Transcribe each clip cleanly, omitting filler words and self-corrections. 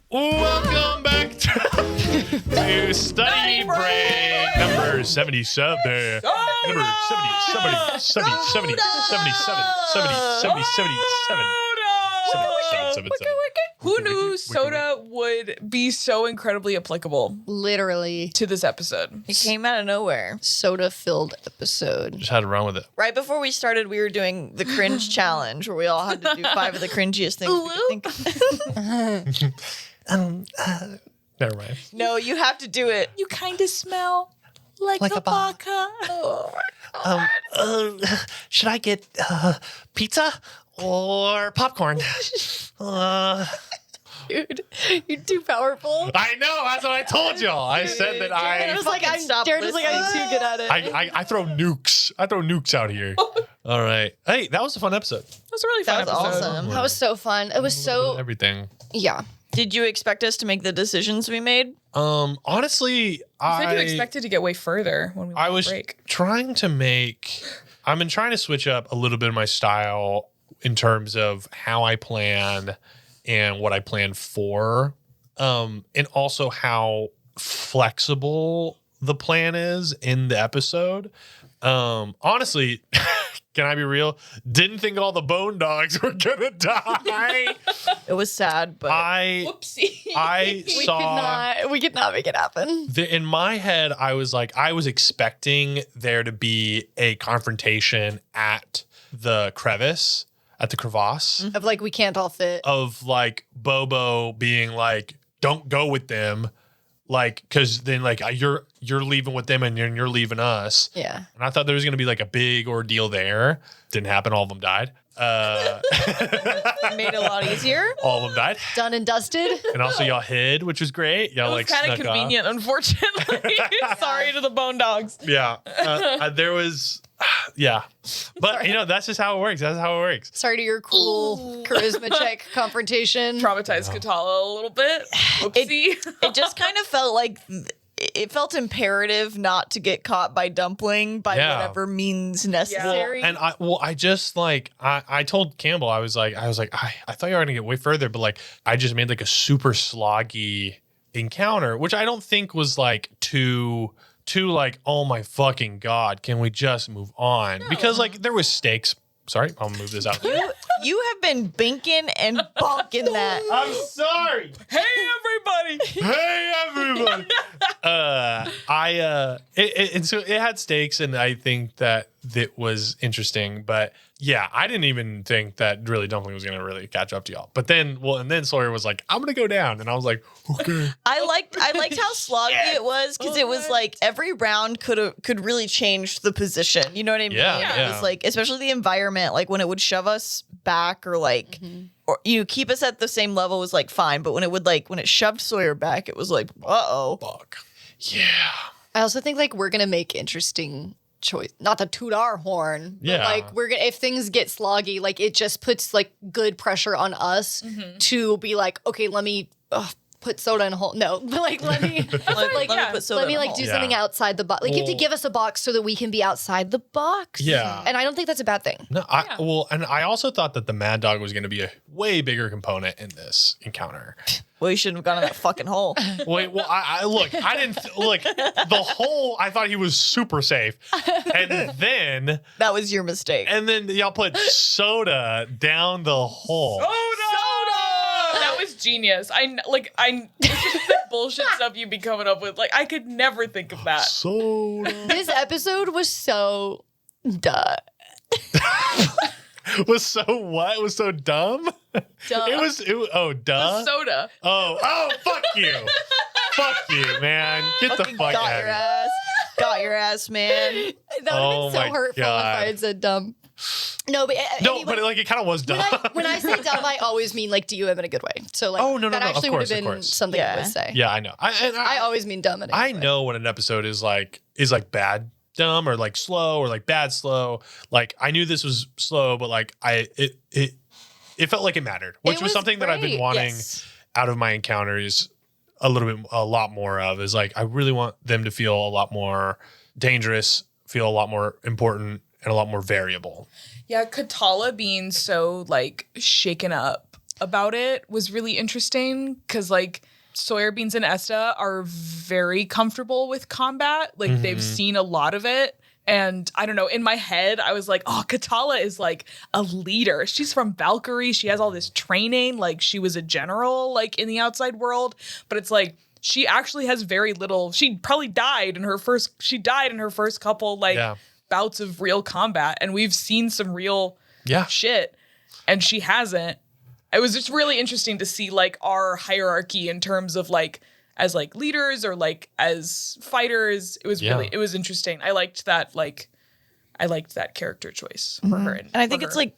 Welcome back to Study Break number 77. Number 77. Who knew soda would be so incredibly applicable Literally. to this episode? It came out of nowhere. Soda-filled episode. Just had to run with it. Right before we started, we were doing the cringe challenge where we all had to do 5 of the cringiest things we could think of. Never mind. No, you have to do it. You kind of smell like a baka. Should I get pizza or popcorn? Dude, you're too powerful. I know. That's what I told y'all. I said that Darren was like, I'm too good at it. I throw nukes. I throw nukes out here. All right. Hey, that was a fun episode. That was a really fun That was episode. awesome. That was so fun. It was so, Everything. yeah. Did you expect us to make the decisions we made? Honestly, I think you expected to get way further when we went I on was break. trying to make. I've been trying to switch up a little bit of my style in terms of how I plan and what I plan for, and also how flexible the plan is in the episode. Honestly, can I be real? Didn't think all the bone dogs were gonna die. It was sad, but Whoopsie. I saw. We could not make it happen. In my head, I was expecting there to be a confrontation at the crevice, at the crevasse, Of like, we can't all fit. of like Bobo being like, "Don't go with them," like because then like you're leaving with them and then you're leaving us. Yeah. And I thought there was gonna be like a big ordeal there. Didn't happen. All of them died. it made it a lot easier. All of them died. Done and dusted. And also y'all hid, which was great. Y'all It was like kind of snuck off. convenient, unfortunately. Sorry to the bone dogs. Yeah. There was, yeah. But, you know, that's just how it works. That's how it works. Sorry to your cool charisma check confrontation. Traumatized Katala a little bit. Whoopsie. It just kind of felt like it felt imperative not to get caught by Dumpling by Yeah. whatever means necessary. And I just like, I told Campbell, I was like, I thought you were going to get way further, but like, I just made like a super sloggy encounter, which I don't think was like too like, oh my fucking God, can we just move on? Because like there was stakes. Sorry, I'll move this out. You have been binking and bonking that. I'm sorry. Hey, everybody. Hey everybody. So it had stakes, and I think that it was interesting. But yeah, I didn't even think that really Dumpling was gonna really catch up to y'all. But then, and then Sawyer was like, "I'm gonna go down," and I was like, "Okay." I liked how sloggy it was because it was like every round could really change the position. You know what I mean? Yeah. It was like, especially the environment, like when it would shove us back or like, or keep us at the same level was like fine, but when it shoved Sawyer back, it was like, Fuck. Yeah. I also think like we're gonna make interesting choice. Not to toot our horn. But, Yeah. like we're gonna, if things get sloggy, like it just puts like good pressure on us to be like, okay, let me put soda in a hole. No, but like let me let me put soda let me in a like hole. do something outside the box. Like you have to give us a box so that we can be outside the box. Yeah. And I don't think that's a bad thing. No, and I also thought that the Mad Dog was going to be a way bigger component in this encounter. Well, you shouldn't have gone in that fucking hole. Wait, well, I didn't look the whole. I thought he was super safe, and then That was your mistake. y'all put soda down the hole. Soda! That was genius. It's just the bullshit stuff you'd be coming up with. Like, I could never think of that. Soda This episode was so duh. was so what? It was so dumb. Duh. It was oh duh. Soda. Oh fuck you, fuck you, man. Get the Fucking fuck got out your of here. ass. Got your ass, man. That would have Oh been so my hurtful God. if I had said dumb. No, but No, anyway, but like it kind of was dumb. when I say dumb, I always mean like DUM in a good way. So like, Oh, no, that of actually would course, have of been course. something I Yeah. would say. Yeah, I know. I always mean dumb in a I good way. know when an episode is like bad dumb or like slow or like bad slow. Like I knew this was slow, but like it felt like it mattered, which It was was something that I've been great, wanting yes. out of my encounters a lot more of. Is like I really want them to feel a lot more dangerous, feel a lot more important, and a lot more variable. Yeah, Katala being so like shaken up about it was really interesting because like Sawyer, Beans, and Esta are very comfortable with combat. Like they've seen a lot of it. And I don't know, in my head, I was like, oh, Katala is like a leader. She's from Valkyrie. She has all this training. Like she was a general like in the outside world. But it's like she actually has very little. She probably died in her first couple like bouts of real combat. And we've seen some real shit. And she hasn't. It was just really interesting to see like our hierarchy in terms of like as like leaders or like as fighters. It was it was interesting. I liked that character choice for her. And I think it's like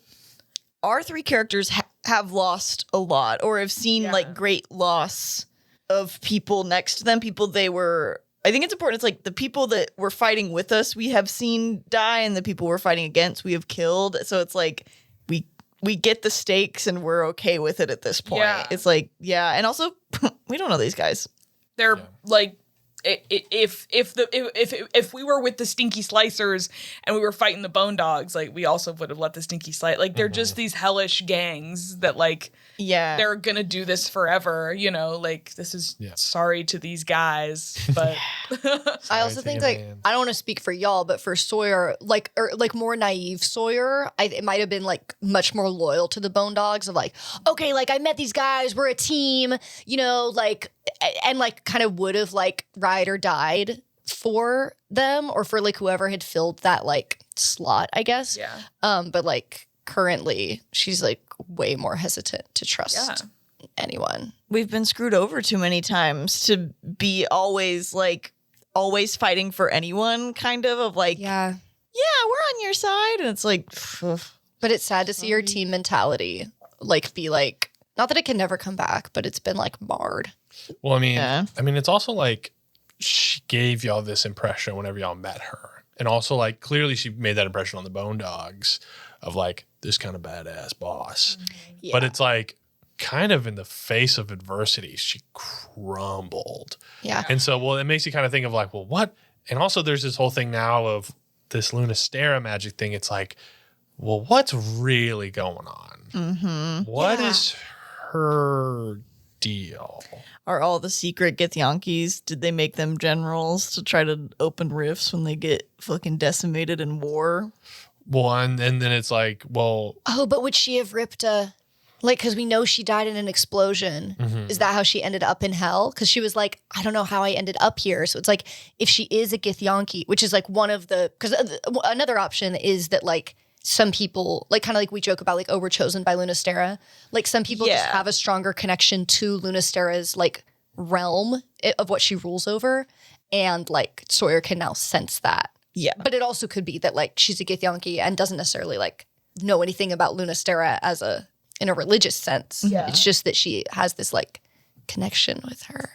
our three characters have lost a lot or have seen like great loss of people next to them. People they were, I think it's important. It's like the people that were fighting with us, we have seen die, and the people we're fighting against, we have killed. So it's like we get the stakes and we're okay with it at this point. Yeah. It's like, and also we don't know these guys. They're like, if we were with the Stinky Slicers and we were fighting the Bone Dogs, like we also would have let the Stinky Slice. Like they're just these hellish gangs that like they're gonna do this forever. You know, like this is sorry to these guys, but I also think like I don't want to speak for y'all, but for Sawyer, like or like more naive Sawyer, it might have been like much more loyal to the Bone Dogs of like, okay, like I met these guys, we're a team, you know, like. And like kind of would have like ride or died for them or for like whoever had filled that like slot, I guess. Yeah. But like currently she's like way more hesitant to trust anyone. We've been screwed over too many times to be always fighting for anyone kind of like, yeah, we're on your side. And it's like, but it's sad to see your team mentality like be like, not that it can never come back, but it's been like marred. Well, I mean, it's also like she gave y'all this impression whenever y'all met her. And also like clearly she made that impression on the Bone Dogs of like this kind of badass boss. Yeah. But it's like kind of in the face of adversity, she crumbled. Yeah. And so, it makes you kind of think of like, well, what? And also there's this whole thing now of this Lunastera magic thing. It's like, well, what's really going on? Mm-hmm. What is her deal? Are all the secret Githyanki's, did they make them generals to try to open rifts when they get fucking decimated in war? Well, and then it's like, well... Oh, but would she have ripped a... Like, because we know she died in an explosion. Is that how she ended up in hell? Because she was like, I don't know how I ended up here. So it's like, if she is a Githyanki, which is like one of the... Because another option is that like... Some people, like kind of like we joke about, like, oh, we're chosen by Lunastera. Like some people just have a stronger connection to Lunastera's like realm of what she rules over. And like Sawyer can now sense that. Yeah. But it also could be that like she's a Githyanki and doesn't necessarily like know anything about Lunastera in a religious sense. Yeah. It's just that she has this like connection with her.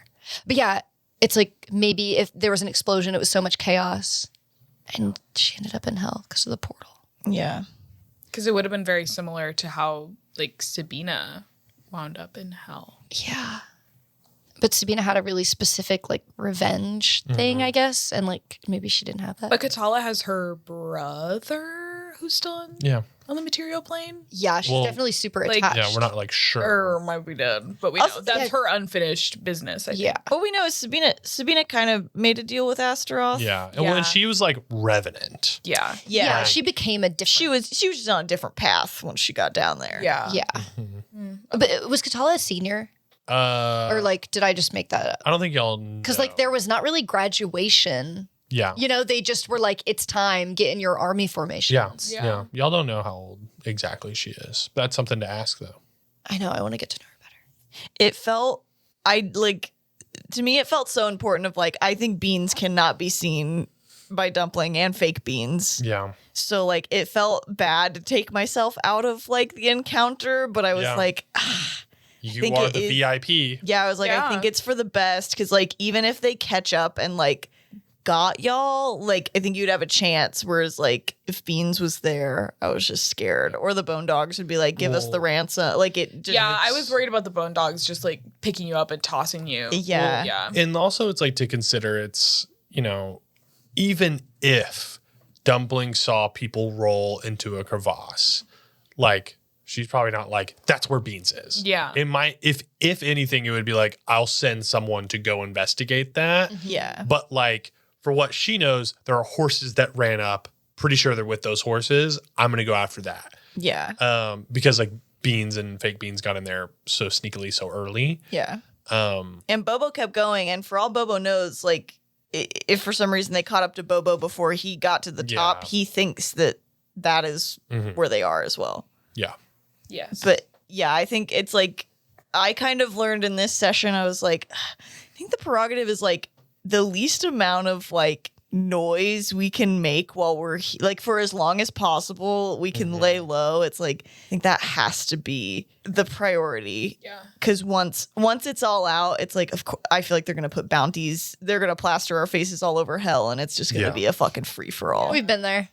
But yeah, it's like maybe if there was an explosion, it was so much chaos and she ended up in hell because of the portal. Yeah. Because it would have been very similar to how, like, Sabina wound up in hell. Yeah. But Sabina had a really specific, like, revenge thing, I guess. And, like, maybe she didn't have that. But Katala has her brother who's still on the material plane. Yeah, she's definitely super attached. Yeah, we're not, like, sure. Or might be dead. But we know that's her unfinished business, I think. Yeah. What we know is Sabina kind of made a deal with Astaroth. Yeah. And when she was, like, Revenant. Yeah. Yeah, she became a different... She was just on a different path when she got down there. Yeah. Yeah. But was Katala a senior? Or, like, did I just make that up? I don't think y'all know. Because, like, there was not really graduation. Yeah. You know, they just were like, it's time, get in your army formations. Yeah. Y'all don't know how old exactly she is. That's something to ask, though. I know. I want to get to know her better. It felt, to me, it felt so important of, like, I think beans cannot be seen by Dumpling and fake beans. Yeah. So, like, it felt bad to take myself out of, like, the encounter, but I was like, You are the VIP. Yeah, I was like, I think it's for the best, because, like, even if they catch up and, like, got y'all, like, I think you'd have a chance. Whereas, like, if Beans was there, I was just scared. Or the Bone Dogs would be like, give us the ransom. Like, it just... Yeah, I was worried about the Bone Dogs just, like, picking you up and tossing you. Yeah. Yeah. And also, it's, like, to consider it's, you know, even if Dumpling saw people roll into a crevasse, like, She's probably not like, that's where Beans is. Yeah. It might, if anything, it would be like, I'll send someone to go investigate that. Yeah. But like, for what she knows, there are horses that ran up. Pretty sure they're with those horses. I'm going to go after that. Yeah. Because like Beans and fake Beans got in there so sneakily so early. Yeah. And Bobo kept going. And for all Bobo knows, like, if for some reason they caught up to Bobo before he got to the top, he thinks that is where they are as well. Yeah. Yes. But yeah, I think it's like, I kind of learned in this session, I was like, I think the prerogative is like the least amount of like noise we can make while we're like for as long as possible, we can lay low. It's like, I think that has to be the priority. Yeah. Because once it's all out, it's like, of course, I feel like they're going to put bounties. They're going to plaster our faces all over hell. And it's just going to be a fucking free for all. We've been there.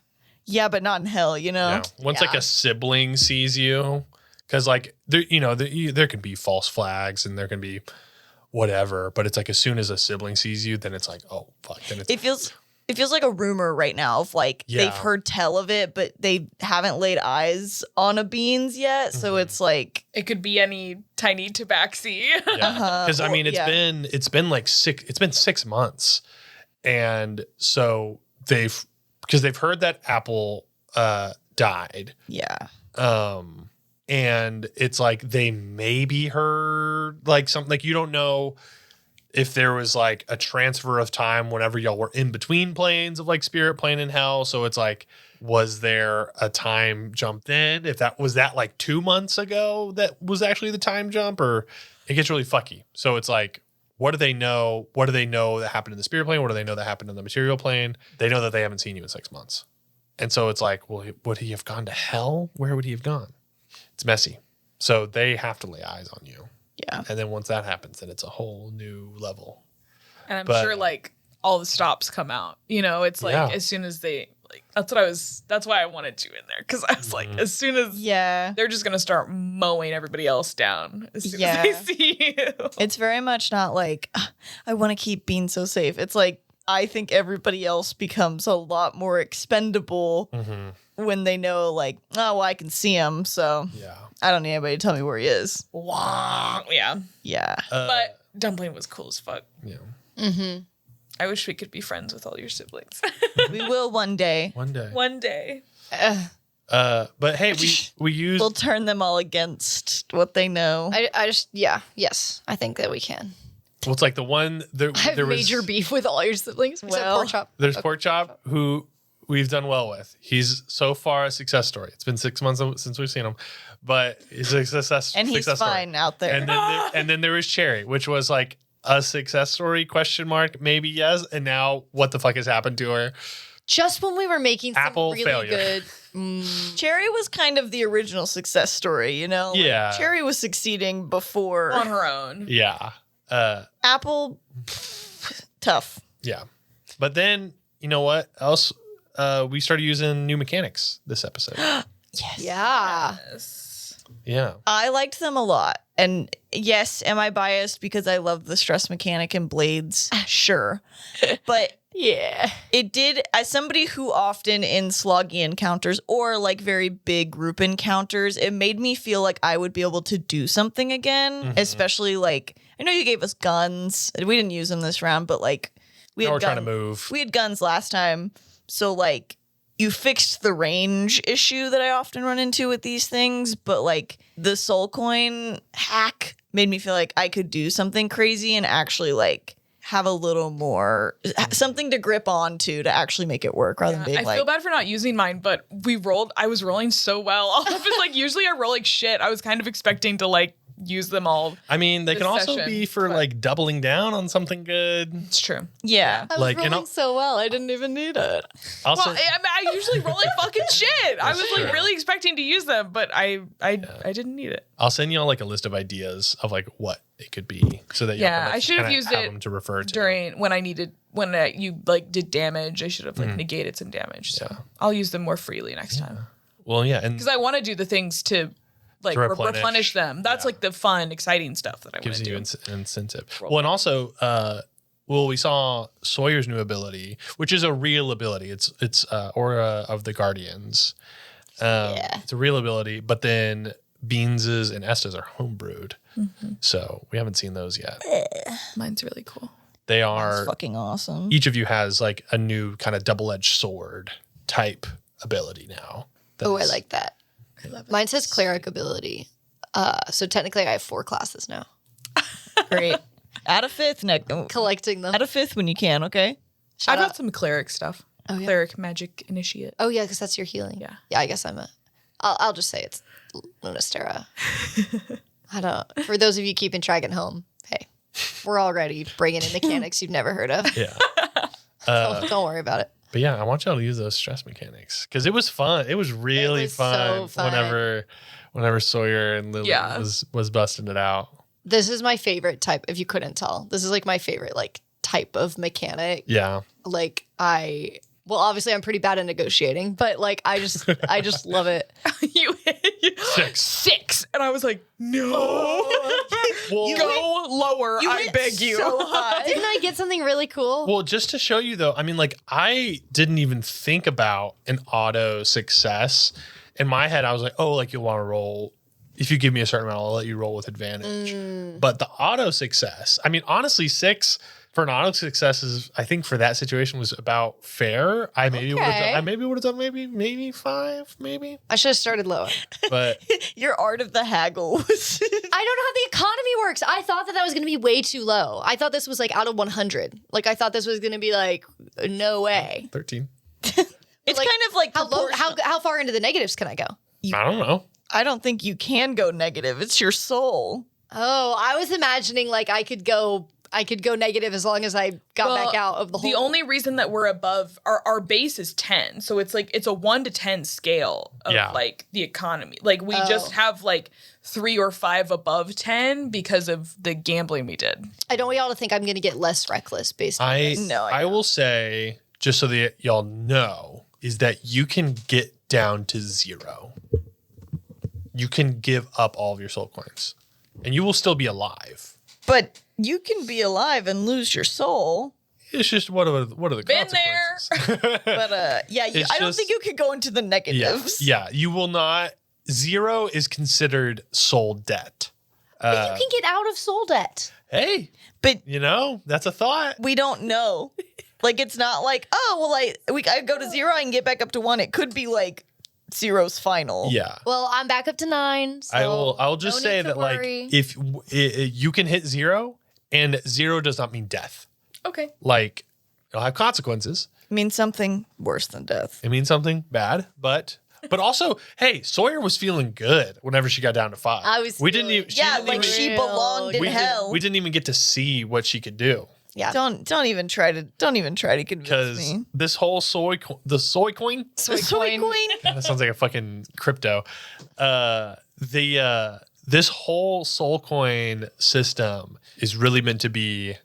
Yeah, but not in hell, you know? Yeah. Once like a sibling sees you, because like there, there can be false flags and there can be whatever, but it's like as soon as a sibling sees you, then it's like, oh fuck. Then it's, it feels like a rumor right now of like they've heard tell of it, but they haven't laid eyes on a Beans yet. So it's like it could be any tiny tabaxi. because I mean it's been like 6 months, and so they've heard that Apple died. Yeah. And it's like they maybe heard like something, like you don't know if there was like a transfer of time whenever y'all were in between planes of like Spirit Plane and Hell. So it's like, was there a time jump then? If that was like 2 months ago, that was actually the time jump, or it gets really fucky. So it's like, what do they know? What do they know that happened in the Spirit Plane? What do they know that happened in the material plane? They know that they haven't seen you in 6 months. And so it's like, well, would he have gone to hell? Where would he have gone? It's messy. So they have to lay eyes on you. Yeah. And then once that happens, then it's a whole new level. And I'm sure like all the stops come out. It's like as soon as they like that's why I wanted you in there. Cause I was like, as soon as they're just gonna start mowing everybody else down as soon as they see you. It's very much not like I want to keep Bean so safe. It's like I think everybody else becomes a lot more expendable when they know, like, oh, well, I can see him, so I don't need anybody to tell me where he is. Yeah. But Dumpling was cool as fuck. Yeah. Mm-hmm. I wish we could be friends with all your siblings. We will one day. One day. But hey, we use. We'll turn them all against what they know. Yes, I think that we can. Well, it's like the one there. I have major beef with all your siblings. Except Pork Chop. There's Pork Chop, who we've done well with. He's so far a success story. It's been 6 months since we've seen him, but he's a success. And he's fine out there. And then there was Cherry, which was like a success story ? Maybe yes. And now what the fuck has happened to her? Just when we were making some Apple really failure. good. Cherry was kind of the original success story, you know? Like, Yeah. Cherry was succeeding before. on her own. Yeah. Apple, tough. Yeah. But then, you know what else? We started using new mechanics this episode. Yes. Yeah. Yes. Yeah. I liked them a lot. And yes, am I biased because I love the stress mechanic and blades? Sure. But Yeah. it did, as somebody who often in sloggy encounters or like very big group encounters, it made me feel like I would be able to do something again, especially like, I know you gave us guns. We didn't use them this round, but like we had We're trying to move. We had guns last time. So like you fixed the range issue that I often run into with these things, but like the soul coin hack made me feel like I could do something crazy and actually like have a little more something to grip onto to actually make it work rather than being I feel bad for not using mine, but I was rolling so well. All of it, like usually I roll like shit. I was kind of expecting to like use them all. I mean, they this can also session, be for but- like doubling down on something good. It's true. Yeah. I was Like, and rolling I'll- so well, I didn't even need it. Also, Well, I usually roll like fucking shit. I was like true. really expecting to use them, but I didn't need it. I'll send y'all like a list of ideas of like what it could be, so that Yeah, y'all can, I should have kinda used have it them to refer to during when you like did damage. I should have like negated some damage. So I'll use them more freely next time Well, yeah, and because I want to do the things to like To replenish. replenish them. That's like the fun, exciting stuff that I want gives to you do. incentive. Well, and also, we saw Sawyer's new ability, which is a real ability. It's Aura of the Guardians. It's a real ability, but then Beans's and Esta's are homebrewed. So we haven't seen those yet. Mine's really cool. They That's are, fucking awesome. each of you has like a new kind of double-edged sword type ability now. Oh, I That's- like that. I love it. Mine says cleric ability. So technically I have 4 classes now. Great. Add a fifth, Nick. Collecting them. Add a fifth when you can, okay? Shout I've out. got some cleric stuff. Oh, yeah. Cleric magic initiate. Oh yeah, because that's your healing. Yeah. Yeah, I guess I'll just say it's Lunastera. I don't. For those of you keeping track at home, hey, we're already bringing in mechanics you've never heard of. Yeah. Don't worry about it. But yeah, I want y'all to use those stress mechanics because it was fun. It was really was fun, so fun. whenever Sawyer and Lily Yeah. was busting it out. This is my favorite type. If you couldn't tell, this is like my favorite like type of mechanic. Yeah. Like well, obviously I'm pretty bad at negotiating, but like I just love it. You hit 6. And I was like, no. Well, Go lower, I went beg you. So high. Didn't I get something really cool? well, just to show you though, I mean, like I didn't even think about an auto success. In my head, I was like, oh, like you'll want to roll. If you give me a certain amount, I'll let you roll with advantage. But the auto success, I mean, honestly, 6 for an auto success is, I think for that situation was about fair. I maybe would have done maybe 5, maybe. I should have started lower. But Your art of the haggle was. I don't know how the economy works. I thought that was going to be way too low. I thought this was like out of 100. Like I thought this was going to be like no way. 13. It's Like, kind of like How low? proportional. How far into the negatives can I go? I don't know. I don't think you can go negative. It's your soul. Oh, I was imagining like I could go negative as long as I got back out of the hole. The only reason that we're above our base is 10. So it's like it's a 1 to 10 scale of like the economy. Like we just have like 3 or 5 above 10 because of the gambling we did. I don't want y'all to think I'm going to get less reckless based on this. I will say, just so that y'all know, is that you can get down to 0. You can give up all of your soul coins, and you will still be alive. But you can be alive and lose your soul. It's just what are the Been consequences? But yeah, It's I don't just- think you could go into the negatives. Yeah, you will not. 0 is considered soul debt. But you can get out of soul debt. Hey, But that's a thought. we don't know. Like it's not like, oh well, I go to 0, I can get back up to 1. It could be like 0's final. Yeah. Well, I'm back up to 9. So I'll just no say need to that worry. like if you can hit 0, and 0 does not mean death. Okay. Like it'll have consequences. It means something worse than death. It means something bad, but also, hey, Sawyer was feeling good whenever she got down to 5. I was We didn't even. Yeah, didn't like even- she real belonged in we hell. we didn't even get to see what she could do yeah. Don't even try to convince because me. this whole soy coin. Soy Soy queen. That sounds like a fucking crypto. This whole soul coin system is really meant to be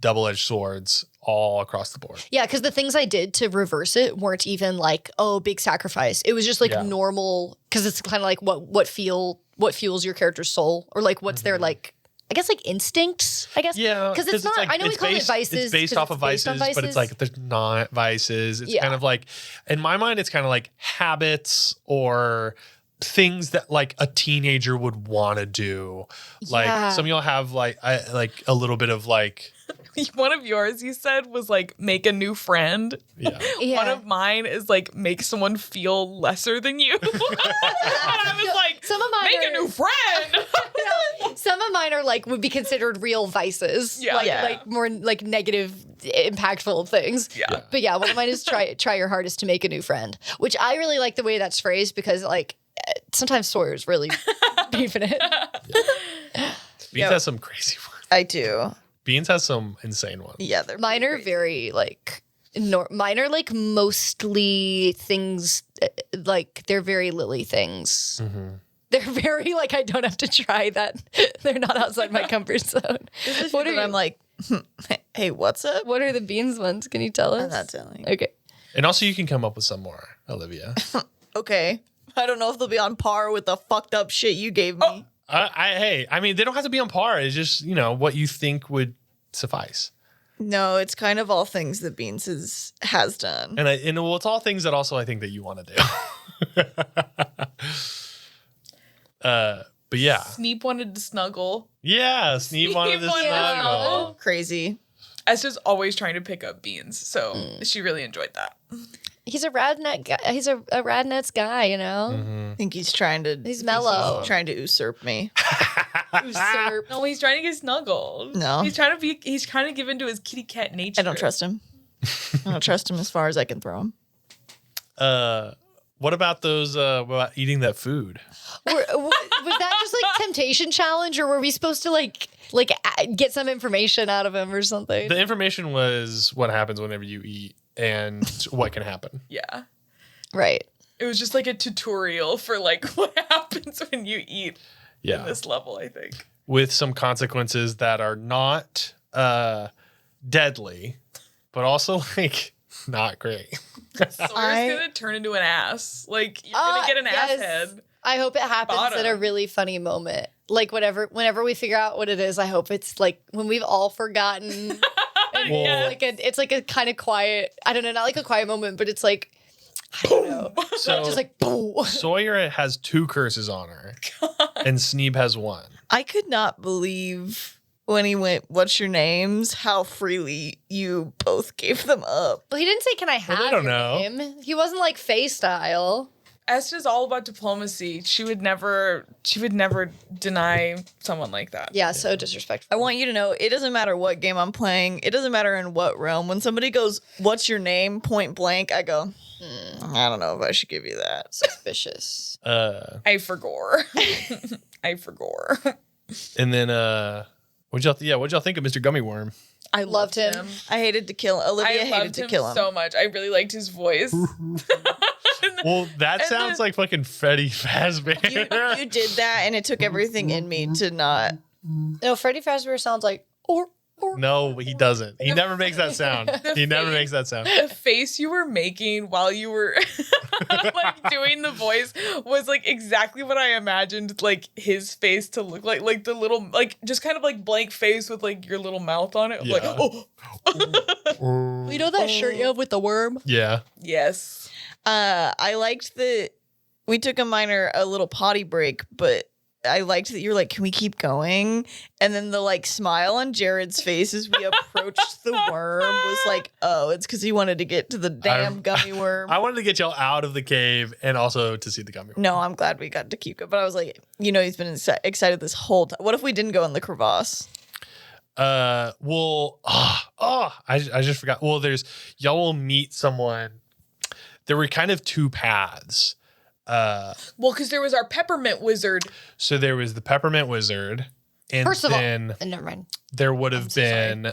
double-edged swords all across the board. Yeah, because the things I did to reverse it weren't even like, oh, big sacrifice. It was just like Yeah. normal, because it's kind of like what fuels your character's soul, or like what's their like, I guess like instincts. I guess Yeah, because it's not. I know we call it vices. It's based 'cause off of vices, but it's like there's not vices. It's Yeah. kind of like, in my mind, it's kind of like habits things that like a teenager would want to do. Like Yeah. some of y'all have like a little bit of like One of yours, you said, was like make a new friend. yeah. Yeah. One of mine is like make someone feel lesser than you. And I was like, Some of mine make are- a new friend. Some of mine are like would be considered real vices. Yeah. Like, Yeah. like more like negative, impactful things. Yeah. But yeah, one of mine is try your hardest to make a new friend, which I really like the way that's phrased because like sometimes Sawyer's really beefing it. Beans has some crazy ones. I do. Beans has some insane ones. Yeah, they're Mine are pretty very like mine are like mostly things like they're very Lily things. Mm-hmm. They're very like I don't have to try that. They're not outside my comfort zone. What are you- I'm like, hey, what's up? What are the beans ones? Can you tell us? I'm not telling. Okay. And also you can come up with some more, Olivia. Okay. I don't know if they'll be on par with the fucked up shit you gave me. I mean, they don't have to be on par. It's just, what you think would suffice. No, it's kind of all things that Beans has done. And it's all things that also I think that you want to do. But yeah. Sneep wanted to snuggle. Yeah, Sneep wanted to wanted to snuggle. Crazy. Esther's always trying to pick up Beans, so she really enjoyed that. He's a radnet guy. He's a radnets guy, you know? I think he's trying to. He's mellow. Trying to usurp me. Usurp. No, he's trying to get snuggled. No. He's trying to give into his kitty cat nature. I don't trust him. I don't trust him as far as I can throw him. What about those what about eating that food? Was that just like temptation challenge, or were we supposed to like get some information out of him or something? The information was what happens whenever you eat and what can happen. Yeah. Right. It was just like a tutorial for like what happens when you eat Yeah. this level, I think. With some consequences that are not deadly, but also like not great. Sawyer's gonna turn into an ass. Like you're gonna get an ass head. I hope it happens at a Bottom. really funny moment. Like whenever we figure out what it is, I hope it's like when we've all forgotten. Well, It's like a kind of quiet. I don't know, not like a quiet moment, but it's like I don't know. so Just like boom. Sawyer has 2 curses on her, and Sneeb has 1. I could not believe when he went, "What's your names?" How freely you both gave them up. Well, he didn't say, "Can I have they don't your know. name?" He wasn't like Faye style. Esther's all about diplomacy. She would never deny someone like that. Yeah, so disrespectful. I want you to know it doesn't matter what game I'm playing. It doesn't matter in what realm. When somebody goes, "What's your name?" point blank, I go, I don't know if I should give you that. Suspicious. I forgore. I forgore. And then what'd y'all think of Mr. Gummy Worm? I Loved him. I hated to kill Olivia. I Hated loved to him kill him. so much. I really liked his voice. Well, that And sounds then- like fucking Freddy Fazbear. You did that, and it took everything in me to not. No, Freddy Fazbear sounds like or. No, he doesn't. He never makes that sound. He never makes that sound. The face you were making while you were like doing the voice was like exactly what I imagined like his face to look like the little like just kind of like blank face with like your little mouth on it. Yeah. Like oh You know that shirt you have with the worm? Yeah. yes. I liked that we took a little potty break, but I liked that you're like, can we keep going? And then the like smile on Jared's face as we approached the worm was like, oh, it's because he wanted to get to the damn gummy worm. I wanted to get y'all out of the cave and also to see the gummy worm. No, I'm glad we got to keep going. But I was like, he's been excited this whole time. What if we didn't go in the crevasse? I just forgot. Well, y'all will meet someone. There were kind of 2 paths. Well, because there was our peppermint wizard. So there was the Peppermint Wizard, and First of then all, never mind. there would have been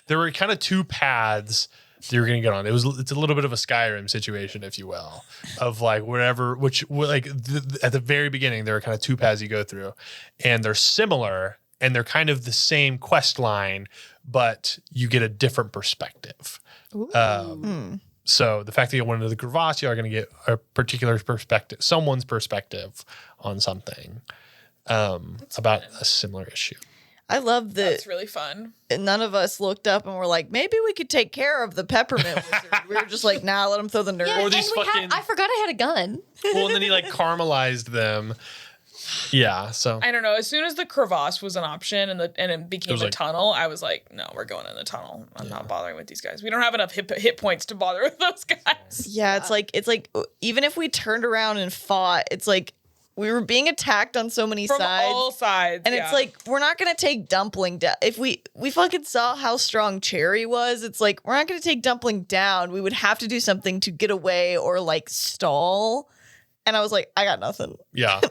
there were kind of 2 paths that you're gonna get on. It's a little bit of a Skyrim situation, if you will, of like at the very beginning there are kind of 2 paths you go through, and they're similar and they're kind of the same quest line, but you get a different perspective. So the fact that you went into the crevasse, you are going to get a particular perspective, someone's perspective on something about a similar issue. I love that That's really fun. none of us looked up and were like, maybe we could take care of the peppermint wizard. We were just like, nah, let him throw the nerd. Yeah, Or these and we fucking- I forgot I had a gun. Well, and then he like caramelized them. Yeah, so I don't know. As soon as the crevasse was an option and it became was a like- tunnel, I was like, no, we're going in the tunnel. I'm not bothering with these guys. We don't have enough hit points to bother with those guys. Yeah, it's like even if we turned around and fought, it's like we were being attacked on so many From sides. all sides. And yeah. it's like we're not gonna take Dumpling down. If we fucking saw how strong Cherry was, it's like we're not gonna take Dumpling down. We would have to do something to get away or like stall. And I was like, I got nothing. yeah.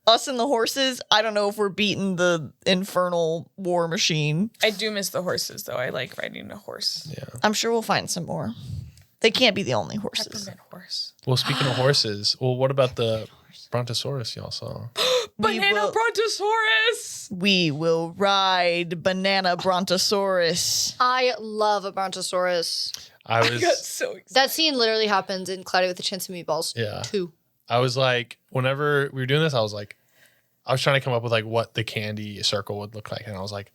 Us and the horses, I don't know if we're beating the infernal war machine. I do miss the horses though. I like riding a horse. Yeah. I'm sure we'll find some more. They can't be the only horses. Peppermint horse. Well, speaking of horses, what about the Brontosaurus y'all saw? Banana will- Brontosaurus. We will ride Banana Brontosaurus. I love a Brontosaurus. I I got was so excited. That scene literally happens in Cloudy with a Chance of Meatballs Yeah. 2. I was like, whenever we were doing this, I was trying to come up with like what the candy circle would look like, and I was like,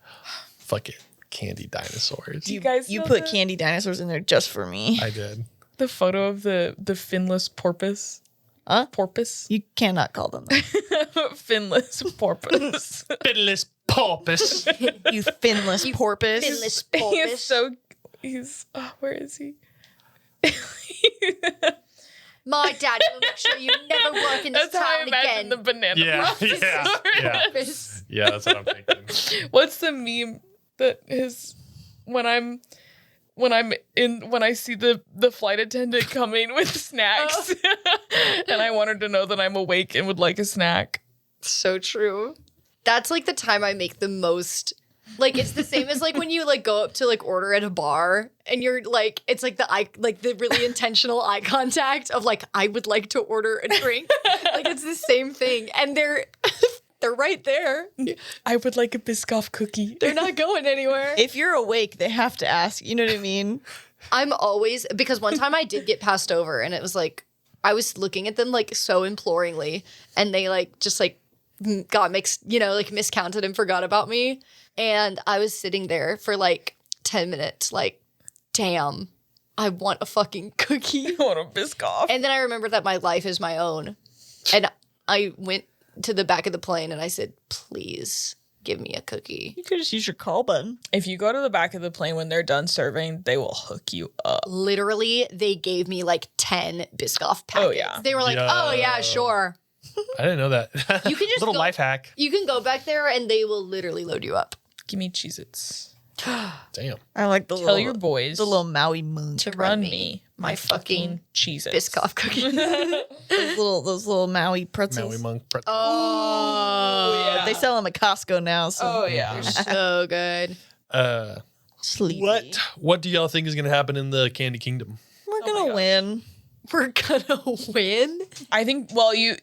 fuck it, candy dinosaurs. You guys You know put the- candy dinosaurs in there just for me. I did. The photo of the finless porpoise. Huh? Porpoise. You cannot call them that. Finless porpoise. Fiddless porpoise. You finless porpoise. Finless He's where is he? My daddy will make sure you never work in this That's how I town imagine again. the banana. Yeah, porpoise. yeah. Yeah, that's what I'm thinking. What's the meme that is when I see the flight attendant coming with snacks and I want her to know that I'm awake and would like a snack. So true. That's like the time I make the most. Like it's the same as like when you like go up to like order at a bar and you're like it's like the really intentional eye contact of like I would like to order a drink. Like it's the same thing and they're right there. I would like a Biscoff cookie. They're not going anywhere. If you're awake, they have to ask. You know what I mean? I'm always because one time I did get passed over and it was like I was looking at them like so imploringly and they like just like got mixed, like miscounted and forgot about me. And I was sitting there for like 10 minutes, like, damn, I want a fucking cookie. I want a Biscoff. And then I remembered that my life is my own. And I went to the back of the plane and I said, please give me a cookie. You could just use your call button. If you go to the back of the plane when they're done serving, they will hook you up. Literally, they gave me like 10 Biscoff packets. Oh, yeah. They were like, oh, yeah, sure. I didn't know that. You can just little go- life hack. You can go back there and they will literally load you up. Give me Cheez-Its. Damn. I like the Tell your boys the little Maui moon. to run me my fucking Cheez-Its. Biscoff cookie. those little Maui pretzels. Maui monk pretzel. Oh, yeah. They sell them at Costco now. So Oh, yeah. so good. sleepy. What do y'all think is going to happen in the Candy Kingdom? We're my gonna gosh. win. We're gonna win. I think, you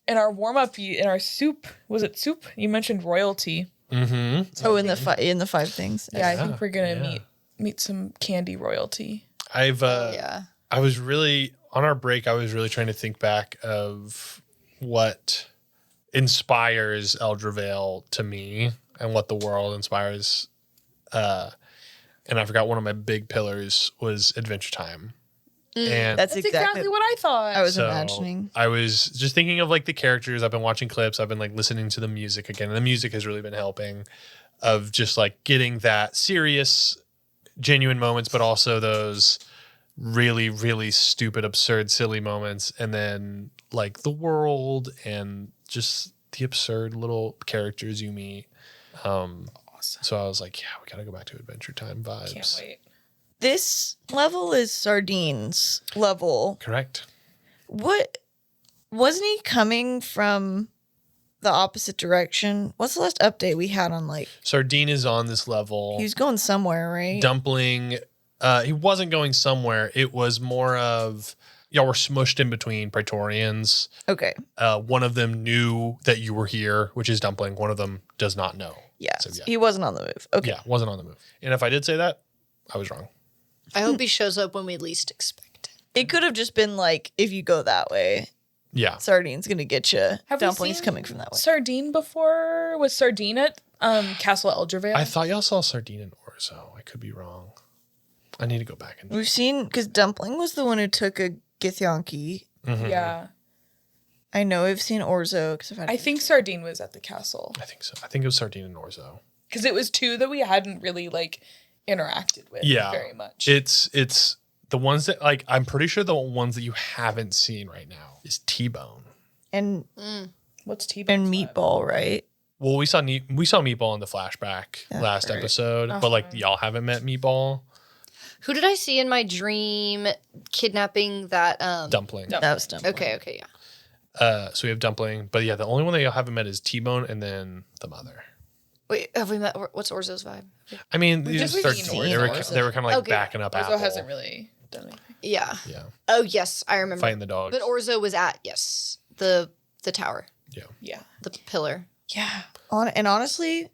in our warm-up, in our soup, was it soup? You mentioned royalty. Mm-hmm. Oh, in the five things. Yeah, I Yeah, think we're going to yeah. meet some candy royalty. Yeah. I was really on our break. I was really trying to think back of what inspires Eldravel to me and what the world inspires. And I forgot one of my big pillars was Adventure Time. And That's That's exactly what I thought. I was so imagining. I was just thinking of like the characters. I've been watching clips. I've been like listening to the music again. And the music has really been helping of just like getting that serious, genuine moments, but also those really, really stupid, absurd, silly moments. And then like the world and just the absurd little characters you meet. Awesome. So I was like, yeah, we got to go back to Adventure Time vibes. Can't wait. This level is Sardines level. Correct. What wasn't he coming from the opposite direction? What's the last update we had on like Sardine is on this level. he was going somewhere, right? Dumpling, he wasn't going somewhere. It was more of y'all were smushed in between Praetorians. Okay. One of them knew that you were here, which is Dumpling. One of them does not know. Yeah. So, yeah. He wasn't on the move. Okay. Yeah, wasn't on the move. And if I did say that, I was wrong. I hope he shows up when we least expect it. It could have just been like, if you go that way, Yeah. Sardine's gonna get you. Have we Dumplings seen coming from that way. Sardine before? Was Sardine at Castle Eldravel? I thought y'all saw Sardine and Orzo. I could be wrong. I need to go back and We've seen because Dumpling was the one who took a Githyanki. Mhm. Yeah. I know I've seen Orzo because I think Sardine was at the castle. I think so. I think it was Sardine and Orzo. Because it was two that we hadn't really like interacted with Yeah. very much. It's the ones that like I'm pretty sure the ones that you haven't seen right now is T-Bone. and What's T and Meatball, right? Well, we saw Meatball in the flashback last right. episode, but like y'all haven't met Meatball. Who did I see in my dream kidnapping that? Dumpling. That was Dumpling. Okay, yeah. So we have Dumpling, but yeah, the only one that y'all haven't met is T-Bone and then the mother. Wait, have we met? What's Orzo's vibe? I mean, these just are seen they were Orzo. they were kind of like Okay. backing up Apple. Orzo hasn't really done anything. Yeah. Yeah, Oh yes, I remember. fighting the dogs. But Orzo was at the tower, Yeah. the pillar. Yeah. And honestly,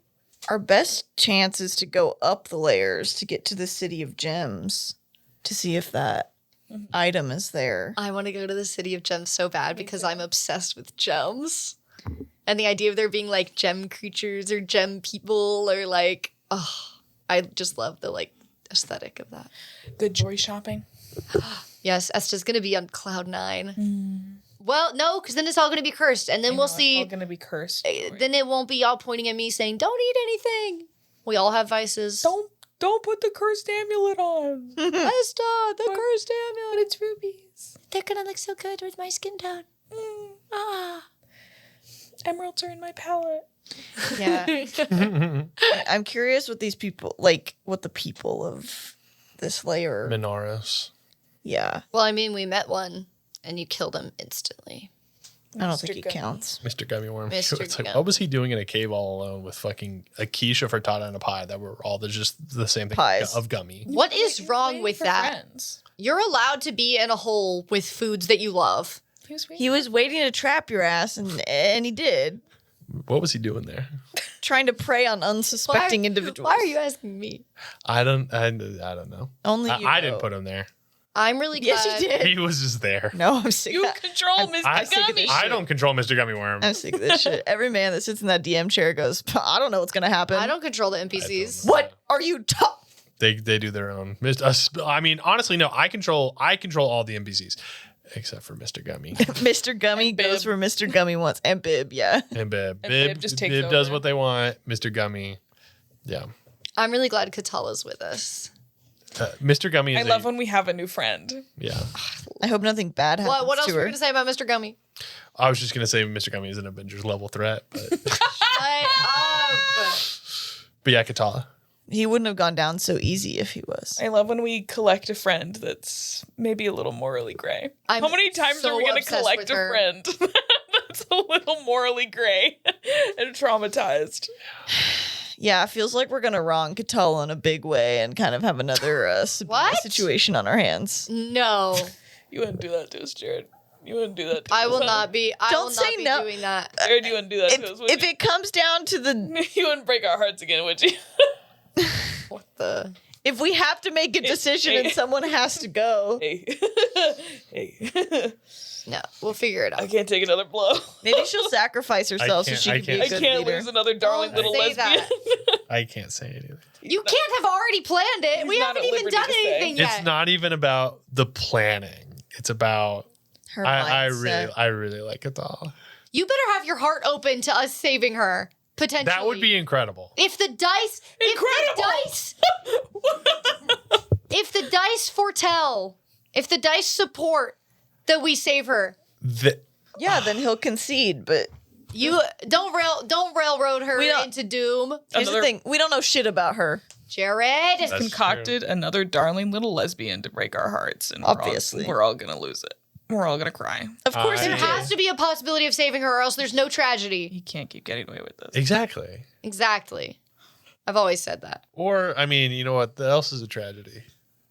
our best chance is to go up the layers to get to the City of Gems to see if that item is there. I want to go to the City of Gems so bad because I'm obsessed with gems. And the idea of there being like gem creatures or gem people or like, I just love the like aesthetic of that. Good joy shopping. Yes, Esta's going to be on cloud 9. Well, no, because then it's all going to be cursed. And then we'll see. It's all gonna be cursed. Then it won't be y'all pointing at me saying, don't eat anything. We all have vices. Don't put the cursed amulet on. Esther, the cursed amulet. It's rubies. They're going to look so good with my skin tone. Emeralds are in my palette. Yeah. I'm curious what these people, like, what the people of this layer. Minaros. Yeah. Well, I mean, we met one and you killed him instantly. I don't think Mr. he Gummy. counts. Mr. Gummy Worm. Mr. It's like, Gummy. what was he doing in a cave all alone with fucking a quiche, a frittata, and a pie that were all just the same thing Pies. of Gummy? What is You're wrong waiting with for that? friends. You're allowed to be in a hole with foods that you love. He was waiting to trap your ass, and he did. What was he doing there? Trying to prey on unsuspecting individuals. Why are you asking me? I don't know. Only you I didn't know. put him there. I'm really glad. Yes, you did. He was just there. No, I'm sick. You of control Mr. I- Gummy. I don't control Mr. Gummy Worm. I'm sick of this shit. Every man that sits in that DM chair goes, I don't know what's gonna happen. I don't control the I NPCs. don't know. What are you talking? They do their own. I mean, honestly, no. I control all the NPCs except for Mr. Gummy Mr. Gummy And goes Bib. where Mr. Gummy wants, and Bib, yeah. and Bib. And Bib just takes Bib does over. what they want. Mr. Gummy, yeah. I'm really glad Katala's with us. Mr. Gummy I is. love when we have a new friend. Yeah. I hope nothing bad happens What else to were we her. going to say about Mr. Gummy? I was just gonna say Mr. Gummy is an Avengers level threat, but but yeah, Katala. He wouldn't have gone down so easy if he was. I love when we collect a friend that's maybe a little morally gray. I'm How many times so are we going to obsessed collect with a her. friend that's a little morally gray and traumatized? Yeah, it feels like we're gonna wrong Katala in a big way and kind of have another What? situation on our hands. No, You wouldn't do that to us, Jared. You wouldn't do that to us. I will huh? not be. I Don't will say not be no. doing that. Jared, you wouldn't do that to us, would If you? it comes down to the, You wouldn't break our hearts again, would you? if we have to make a decision and someone has to go, Hey. Hey. No, we'll figure it I out. can't take another blow. maybe she'll sacrifice herself so can't- she I can be can't- a I good can't leader. lose another darling Don't little say lesbian. that. I can't say anything. You can't have already planned it. He's We not haven't at even liberty done to say. anything yet. It's not even about the planning. It's about Her I mindset. really like Katala. You better have your heart open to us saving her. Potentially, That would be incredible. if the dice. If the dice foretell, if the dice support that we save her, Yeah, then he'll concede. But you don't railroad her We don't- into doom, here's the thing: we don't know shit about her. Jared. That's Concocted another darling little lesbian to break our hearts, and Obviously. we're all gonna lose it. We're all gonna cry. Of course, I- he There did. has to be a possibility of saving her, or else there's no tragedy. He can't keep getting away with this. Exactly. Exactly. I've always said that. Or I mean, you know what else is a tragedy?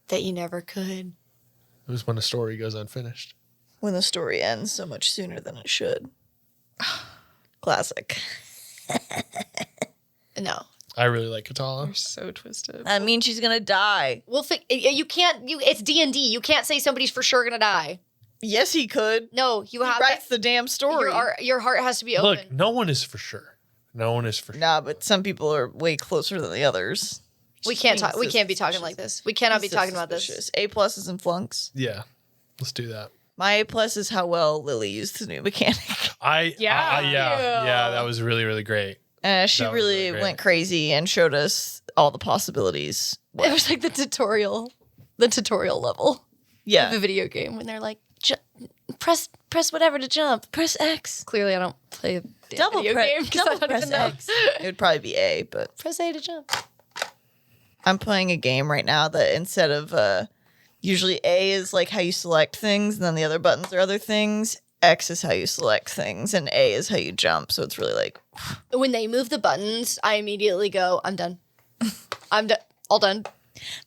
That you never could. It was when a story goes unfinished. When the story ends so much sooner than it should. Classic. No. I really like Katala. You're so twisted. That means she's gonna die. You can't. It's D&D. You can't say somebody's for sure gonna die. Yes, he could. No, you He have writes the damn story. your heart has to be open. Look, no one is for sure. No one is for sure. Nah, but some people are way closer than the others. we can't Being talk. We can't be talking suspicious. like this. We cannot be So talking about this. suspicious. A+ and flunks. Yeah, let's do that. My A+ is how well Lily used the new mechanic. Yeah. That was really, really great. She That was really really great. went crazy and showed us all the possibilities. It was like the tutorial level Yeah. of the video game when they're like, press whatever to jump. Press X. Clearly, I don't play a damn Double video press- game because I double don't press even know. X. It would probably be A, but Press A to jump. I'm playing a game right now that instead of usually A is like how you select things, and then the other buttons are other things. X is how you select things, and A is how you jump. So it's really like, When they move the buttons, I immediately go, I'm done. I'm done. All done.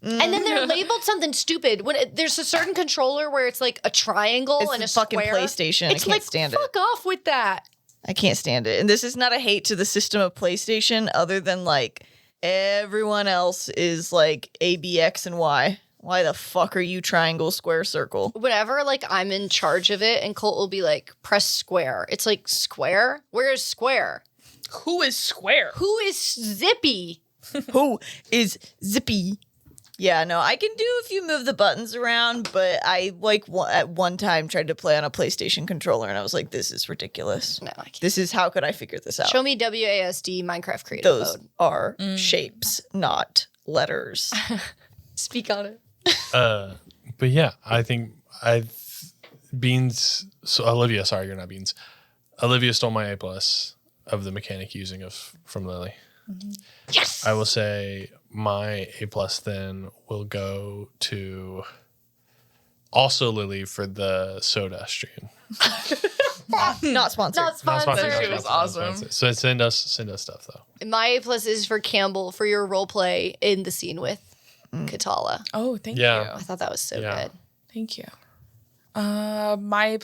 And then they're labeled something stupid. When there's a certain controller where it's like a triangle it's and the a fucking square. PlayStation. It's I can't like, stand it. fuck off with that. I can't stand it. And this is not a hate to the system of PlayStation, other than like everyone else is like A, B, X, and Y. Why the fuck are you triangle, square, circle? Whenever like I'm in charge of it and Colt will be like, press square. It's like, square? Where is square? Who is square? Who is Zippy? Who is Zippy? Yeah, no, I can do if you move the buttons around, but I at one time tried to play on a PlayStation controller and I was like, this is ridiculous. No, I can't. This is how could I figure this out? Show me WASD Minecraft creative Those mode. are shapes, not letters. Speak on it. But yeah, I think Beans. So Olivia, sorry, you're not Beans. Olivia stole my A+ of the mechanic using from Lily. Yes. I will say my A+ then will go to also Lily for the soda stream. Not sponsored. Not sponsored. It was awesome. So send us stuff though. My A+ is for Campbell for your role play in the scene with Katala. Oh, thank Yeah. you. I thought that was so Yeah. good. Thank you. My A+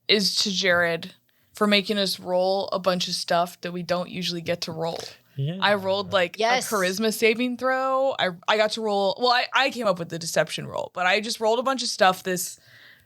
is to Jared for making us roll a bunch of stuff that we don't usually get to roll. Yeah. I rolled like Yes. a charisma saving throw. I got to roll. Well, I came up with the deception roll, but I just rolled a bunch of stuff this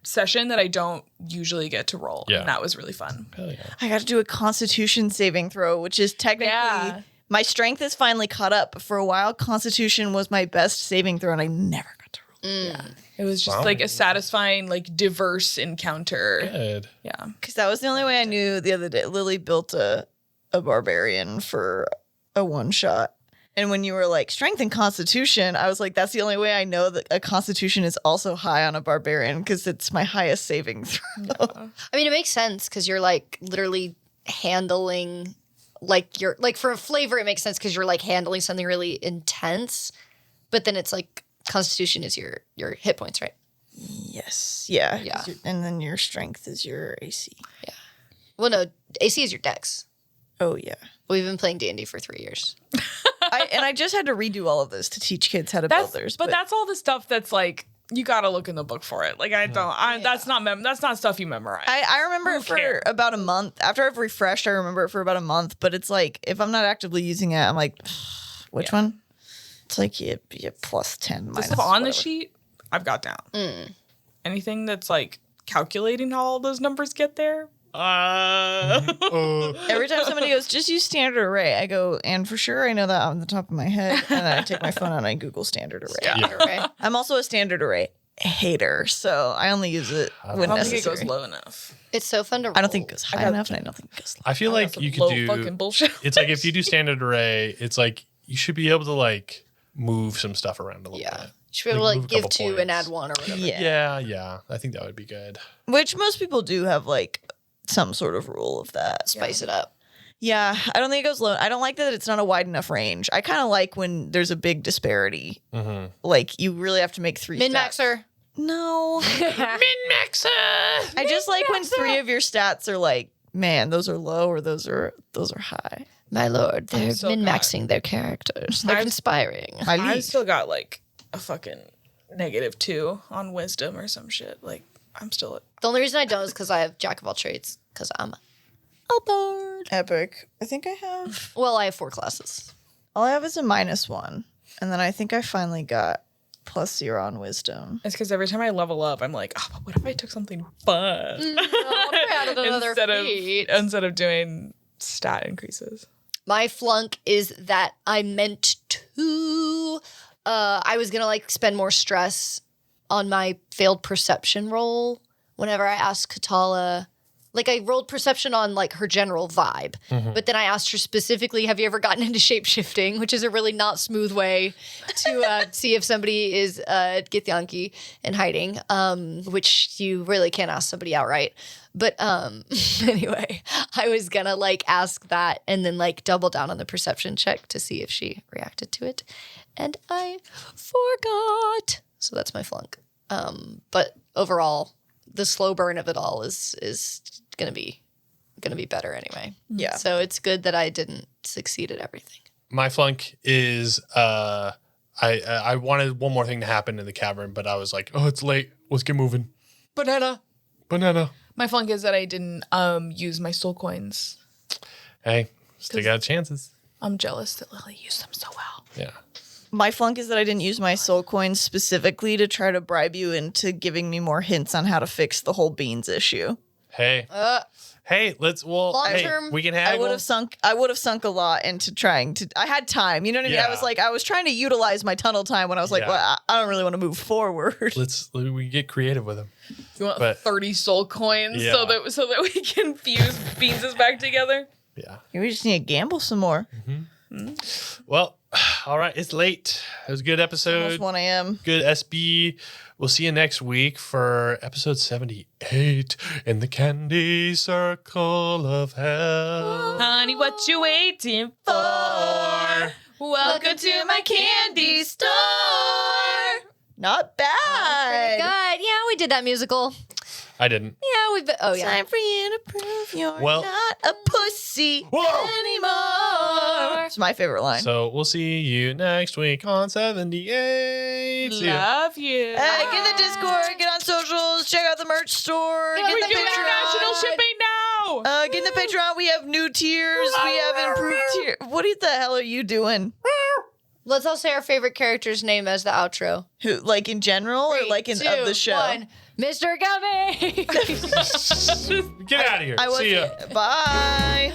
session that I don't usually get to roll. Yeah. And that was really fun. Hell yeah. I got to do a Constitution saving throw, which is technically Yeah. my strength is finally caught up. But for a while, Constitution was my best saving throw, and I never got to roll. It was just Wow. like a satisfying, like diverse encounter. Good. Yeah. Because that was the only way I knew the other day. Lily built a barbarian for a one shot. And when you were like strength and constitution, I was like, that's the only way I know that a constitution is also high on a barbarian because it's my highest saving throw. I mean, it makes sense because you're like literally handling, like you're like for a flavor, it makes sense because you're like handling something really intense. But then it's like Constitution is your hit points, right? Yes. Yeah. Yeah. And then your strength is your AC. Well, no, AC is your dex. Oh, yeah. We've been playing D&D for 3 years. I just had to redo all of this to teach kids how to build theirs. But that's all the stuff that's like you gotta look in the book for it. Like that's not stuff you memorize. I remember Who it for cares? about a month. After I've refreshed, I remember it for about a month. But it's like, if I'm not actively using it, I'm like, which one? It's like you plus 10 the minus stuff on the whatever. sheet, I've got down. Anything that's like calculating how all those numbers get there. Every time somebody goes, just use standard array, I go, and for sure I know that on the top of my head. And then I take my phone out and I Google standard array. Yeah. Right? I'm also a standard array hater, so I only use it when I don't think it necessary. goes low enough. It's so fun to roll. I don't think it goes high enough, and I don't think it goes low. I feel That's like some you could low do fucking bullshit. It's like if you do standard array, it's like you should be able to like move some stuff around a little Yeah. bit. You should be able to move like a give couple 2 and points. add 1 or whatever. Yeah. I think that would be good. Which most people do have like some sort of rule of that. Spice it up. Yeah, I don't think it goes low. I don't like that it's not a wide enough range. I kind of like when there's a big disparity. Mm-hmm. Like you really have to make 3 Min stats. maxer. No. Min-maxer! I just like when 3 of your stats are like, man, those are low or those are high. My lord, they're so min-maxing their characters. They're I've- conspiring. I've still got like a fucking -2 on wisdom or some shit. Like I'm still at The only reason I don't is because I have Jack of all trades, because I'm a bard. Epic. I think I have. Well, I have 4 classes. All I have is a -1, and then I think I finally got +0 on wisdom. It's because every time I level up, I'm like, oh, but what if I took something fun added another feat. instead of doing stat increases? My flunk is that I meant to. I was gonna like spend more stress on my failed perception roll whenever I asked Katala. Like I rolled perception on like her general vibe, but then I asked her specifically, "Have you ever gotten into shapeshifting?" Which is a really not smooth way to see if somebody is Githyanki and hiding, which you really can't ask somebody outright. But anyway, I was gonna like ask that and then like double down on the perception check to see if she reacted to it, and I forgot. So that's my flunk. But overall, the slow burn of it all is gonna be better anyway. Yeah. So it's good that I didn't succeed at everything. My flunk is I wanted one more thing to happen in the cavern, but I was like, oh, it's late. Let's get moving. Banana. Banana. My flunk is that I didn't use my soul coins. Hey, still got chances. I'm jealous that Lily used them so well. Yeah. My flunk is that I didn't use my soul coins specifically to try to bribe you into giving me more hints on how to fix the whole beans issue. Hey, Hey, Long-term, we can I haggle. would have sunk a lot into trying to. I had time, you know what I mean. Yeah. I was trying to utilize my tunnel time when I was like, Yeah. well, I don't really want to move forward. We get creative with them. You want But- 30 soul coins Yeah. so that we can fuse Beans' back together? Yeah. We just need to gamble some more. Well, all right. It's late. It was a good Almost episode. 1 a.m. Good SB. We'll see you next week for episode 78 in the candy circle of hell. Honey, what you waiting for? Welcome to my candy store. Not Pretty bad. good. Yeah, we did that musical. I didn't. Yeah, we've been. Oh, yeah. Time for you to prove you're Well- not a pussy Whoa! anymore. It's my favorite line. So we'll see you next week on 78. See ya. Love you. Hey, get in the Discord, get on socials, check out the merch store, Get get on the We do Patreon. international shipping now. Get in the Patreon. We have new tiers. We have improved tiers. What the hell are you doing? Let's all say our favorite character's name as the outro. Who, like in general, or like in of the show? 1. Mr. Gummy. Get out of here. I See ya. Bye.